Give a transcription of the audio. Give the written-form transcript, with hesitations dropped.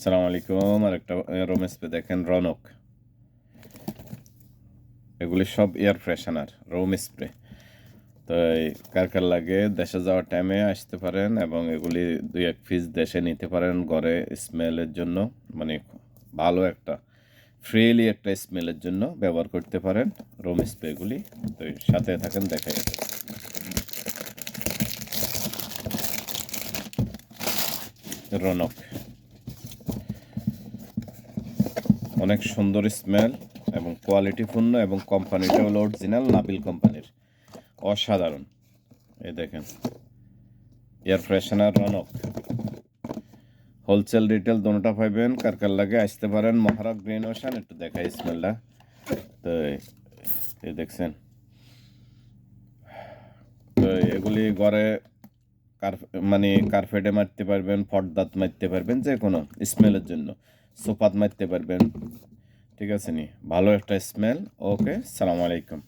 আসসালামু আলাইকুম। আরেকটা রুম স্প্রে দেখেন রনক। এগুলি সব এয়ার ফ্রেশনার রুম স্প্রে। তো কার কার লাগে দেশে যাওয়ার টাইমে আসতে পারেন এবং এগুলি 2-1 পিস দেশে নিতে পারেন ঘরে স্মেলের জন্য, মানে ভালো একটা ফ্রিলি একটা স্মেলের জন্য ব্যবহার করতে পারেন রুম স্প্রেগুলি। তো সাথে থাকেন, দেখা যাবে রনক। অনেক সুন্দর স্মেল এবং কোয়ালিটিপূর্ণ, এবং কোম্পানিটা হলো অরিজিনাল নাবিল কোম্পানির, অসাধারণ। এই দেখেন এয়ার ফ্রেশনার রনক, হোলসেল রিটেল দোনোটা পাইবেন। কার কার লাগে আসতে পারেন মহারাগ গ্রিন ওশান। একটু দেখাই স্মেলটা। তো এই দেখছেন, তো এগুলি ঘরে মানে কার্পেটে মারতে পারবেন, পর্দাত মারতে পারবেন, যে কোনো স্মেলের জন্য সোফাত মারতে পারবেন। ঠিক আছে নি, ভালো একটা স্মেল। ওকে, সালাম আলাইকুম।